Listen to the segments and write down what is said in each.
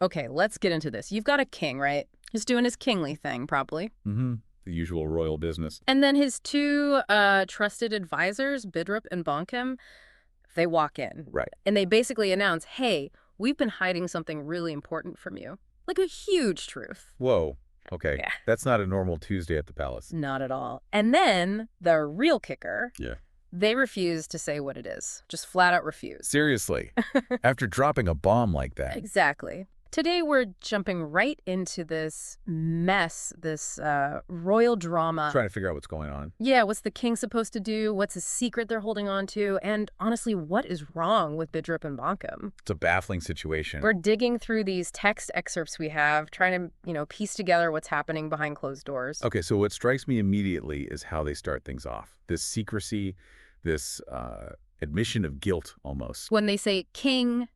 Okay, let's get into this. You've got a king, right? He's doing his kingly thing, probably. Mm-hmm. The usual royal business. And then his two trusted advisors, Bidrup and Bonkem, they walk in. Right. And they basically announce, hey, we've been hiding something really important from you. Like a huge truth. Whoa. Okay. Yeah. That's not a normal Tuesday at the palace. Not at all. And then the real kicker, Yeah. they refuse to say what it is. Just flat out refuse. Seriously. After dropping a bomb like that. Exactly. Today we're jumping right into this mess, this royal drama. Trying to figure out what's going on. Yeah, what's the king supposed to do? What's a secret they're holding on to? And honestly, what is wrong with Bidrup and Bonkem? It's a baffling situation. We're digging through these text excerpts we have, trying to, piece together what's happening behind closed doors. Okay, so what strikes me immediately is how they start things off. This secrecy, this admission of guilt almost. When they say, King,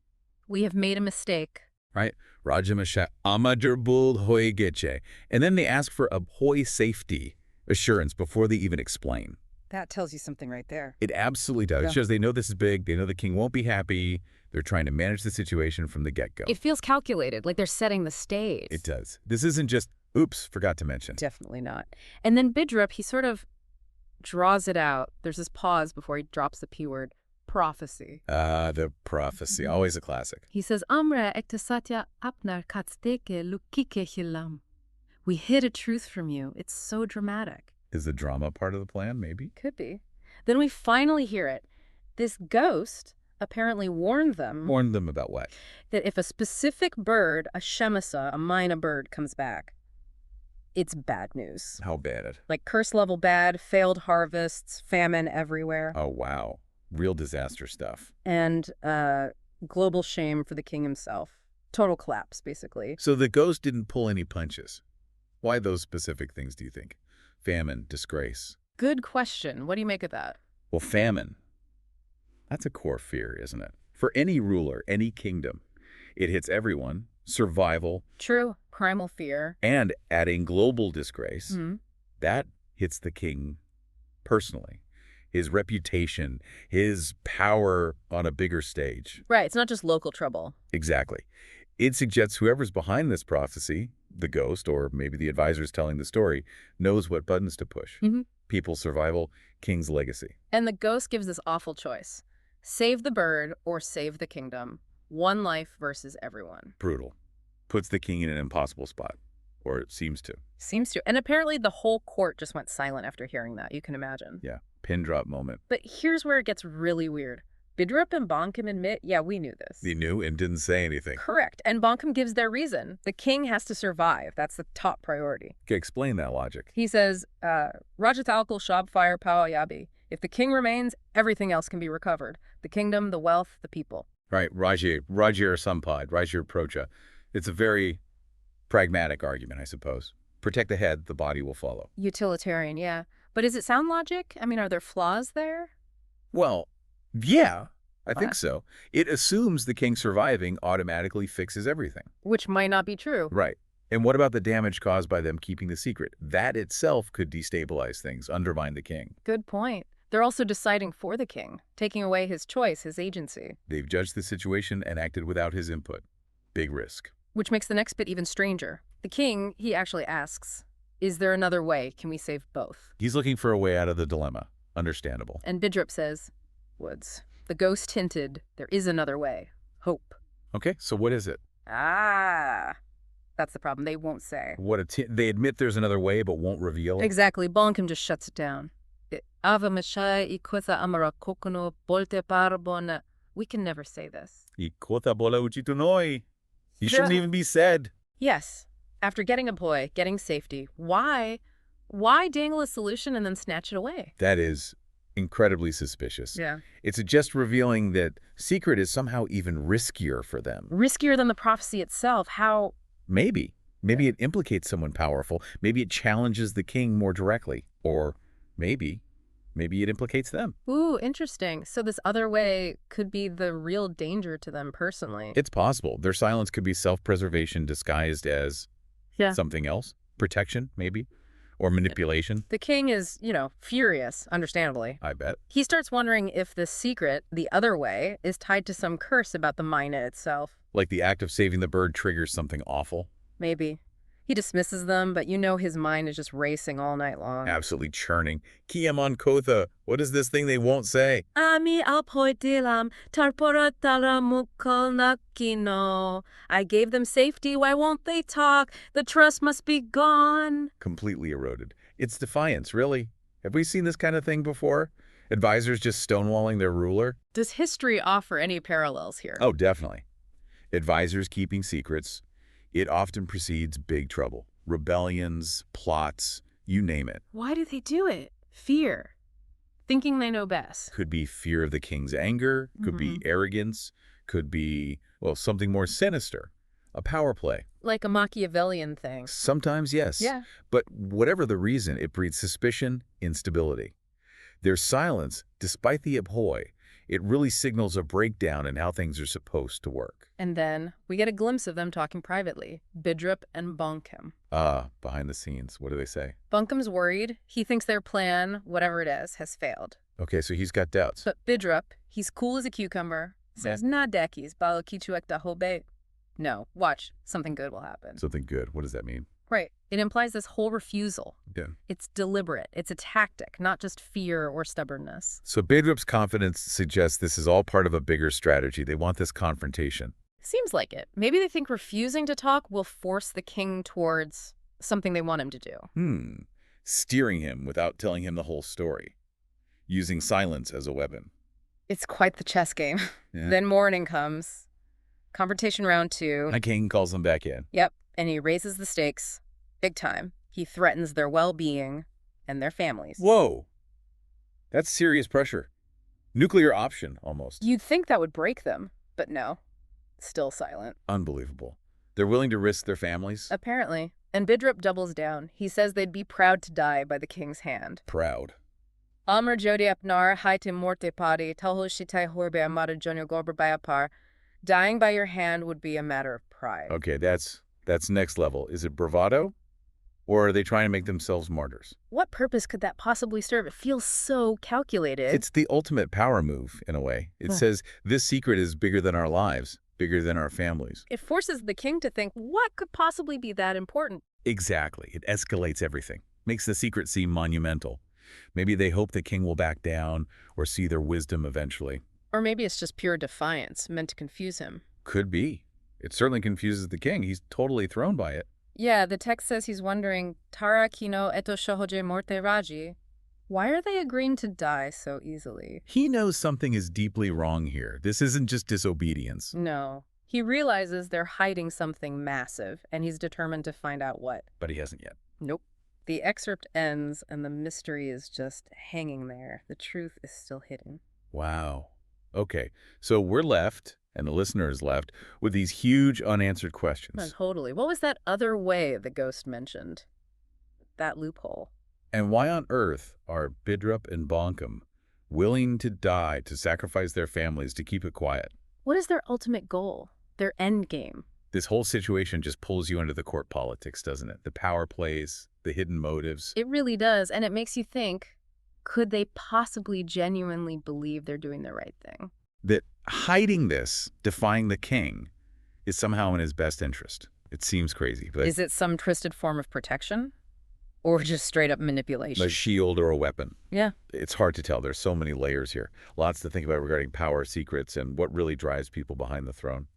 we have made a mistake. Right? Rajamasha Amadurbul Hoy Geche. And then they ask for a Hoy safety assurance before they even explain. That tells you something right there. It absolutely does. Yeah. It shows they know this is big. They know the king won't be happy. They're trying to manage the situation from the get-go. It feels calculated, like they're setting the stage. It does. This isn't just, oops, forgot to mention. Definitely not. And then Bidrup, he sort of draws it out. There's this pause before he drops the P word. Prophecy. The prophecy. Always a classic. He says, Amra ektasatya apnar katsteke lukike hilam. We hid a truth from you. It's so dramatic. Is the drama part of the plan, maybe? Could be. Then we finally hear it. This ghost apparently warned them. Warn them about what? That if a specific bird, a shemasa, a Moyna bird, comes back, it's bad news. How bad? Like curse level bad, failed harvests, famine everywhere. Oh, wow. Real disaster stuff. And global shame for the king himself. Total collapse, basically. So the ghost didn't pull any punches. Why those specific things, do you think? Famine, disgrace. Good question. What do you make of that? Well, famine. That's a core fear, isn't it? For any ruler, any kingdom. It hits everyone. Survival. True. Primal fear. And adding global disgrace. Mm-hmm. That hits the king personally. His reputation, his power on a bigger stage. Right. It's not just local trouble. Exactly. It suggests whoever's behind this prophecy, the ghost, or maybe the advisors telling the story, knows what buttons to push. Mm-hmm. People's survival, king's legacy. And the ghost gives this awful choice. Save the bird or save the kingdom. One life versus everyone. Brutal. Puts the king in an impossible spot. Or it seems to. Seems to. And apparently the whole court just went silent after hearing that. You can imagine. Yeah. Pin drop moment. But here's where it gets really weird. Bidrup and Bonkem admit, yeah, we knew this. He knew and didn't say anything. Correct. And Bonkem gives their reason. The king has to survive. That's the top priority. Okay, explain that logic. He says, Rajathalkal Shab Fire Yabi. If the king remains, everything else can be recovered. The kingdom, the wealth, the people. Right. Rajir Sampad, Rajir Procha. It's a very pragmatic argument, I suppose. Protect the head, the body will follow. Utilitarian, yeah. But does it sound logic? I mean, are there flaws there? Well, yeah, I think so. It assumes the king surviving automatically fixes everything. Which might not be true. Right. And what about the damage caused by them keeping the secret? That itself could destabilize things, undermine the king. Good point. They're also deciding for the king, taking away his choice, his agency. They've judged the situation and acted without his input. Big risk. Which makes the next bit even stranger. The king, he actually asks, is there another way? Can we save both? He's looking for a way out of the dilemma. Understandable. And Bidrup says, Woods. The ghost hinted, there is another way. Hope. Okay, so what is it? Ah, that's the problem. They won't say. They admit there's another way, but won't reveal? Exactly. Bonkem just shuts it down. We can never say this. He shouldn't even be said. Yes. After getting a boy, getting safety, why dangle a solution and then snatch it away? That is incredibly suspicious. Yeah. It's just revealing that secret is somehow even riskier for them. Riskier than the prophecy itself. How? Maybe. Maybe it implicates someone powerful. Maybe it challenges the king more directly. Or maybe it implicates them. Ooh, interesting. So this other way could be the real danger to them personally. It's possible. Their silence could be self-preservation disguised as something else. Protection, maybe. Or manipulation, The king is, furious, understandably. I bet. He starts wondering if the secret, the other way, is tied to some curse about the Moyna itself. Like the act of saving the bird triggers something awful. Maybe. He dismisses them, but his mind is just racing all night long. Absolutely churning. Kiamon Kotha, what is this thing they won't say? Ami alpoitilam tarporatala mukol nakino. I gave them safety, why won't they talk? The trust must be gone. Completely eroded. It's defiance, really. Have we seen this kind of thing before? Advisors just stonewalling their ruler? Does history offer any parallels here? Oh, definitely. Advisors keeping secrets. It often precedes big trouble. Rebellions, plots, you name it. Why do they do it? Fear. Thinking they know best. Could be fear of the king's anger, could be arrogance, could be, well, something more sinister. A power play. Like a Machiavellian thing. Sometimes, yes. Yeah. But whatever the reason, it breeds suspicion, instability. Their silence, despite the abhor, it really signals a breakdown in how things are supposed to work. And then we get a glimpse of them talking privately, Bidrup and Bunkum. Behind the scenes, what do they say? Bunkum's worried. He thinks their plan, whatever it is, has failed. Okay, so he's got doubts. But Bidrup, he's cool as a cucumber, says, "Na dekis, balo kichuek da hobe." No, watch, something good will happen. Something good. What does that mean? Right. It implies this whole refusal. Yeah. It's deliberate. It's a tactic, not just fear or stubbornness. So Bedrup's confidence suggests this is all part of a bigger strategy. They want this confrontation. Seems like it. Maybe they think refusing to talk will force the king towards something they want him to do. Steering him without telling him the whole story. Using silence as a weapon. It's quite the chess game. Yeah. Then morning comes. Confrontation round 2. The king calls them back in. Yep. And he raises the stakes. Big time. He threatens their well-being and their families. Whoa. That's serious pressure. Nuclear option, almost. You'd think that would break them, but no. Still silent. Unbelievable. They're willing to risk their families? Apparently. And Bidrup doubles down. He says they'd be proud to die by the king's hand. Proud. Amr jodi apnar haite morte pari talho shitai horbe amara jonyo gorber bayapar. Dying by your hand would be a matter of pride. Okay, that's next level. Is it bravado? Or are they trying to make themselves martyrs? What purpose could that possibly serve? It feels so calculated. It's the ultimate power move, in a way. It says, this secret is bigger than our lives, bigger than our families. It forces the king to think, what could possibly be that important? Exactly. It escalates everything. Makes the secret seem monumental. Maybe they hope the king will back down or see their wisdom eventually. Or maybe it's just pure defiance, meant to confuse him. Could be. It certainly confuses the king. He's totally thrown by it. Yeah, the text says he's wondering, Tara kino eto shohoje morte raji. Why are they agreeing to die so easily? He knows something is deeply wrong here. This isn't just disobedience. No. He realizes they're hiding something massive, and he's determined to find out what. But he hasn't yet. Nope. The excerpt ends, and the mystery is just hanging there. The truth is still hidden. Wow. Okay, so we're left, and the listener is left, with these huge unanswered questions. Totally. What was that other way the ghost mentioned? That loophole. And why on earth are Bidrup and Bonkum willing to die to sacrifice their families to keep it quiet? What is their ultimate goal? Their end game? This whole situation just pulls you into the court politics, doesn't it? The power plays, the hidden motives. It really does, and it makes you think, could they possibly genuinely believe they're doing the right thing? That hiding this, defying the king, is somehow in his best interest. It seems crazy, but Is it some twisted form of protection? Or just straight up manipulation? a shield or a weapon. Yeah. It's hard to tell. There's so many layers here. Lots to think about regarding power, secrets, and what really drives people behind the throne.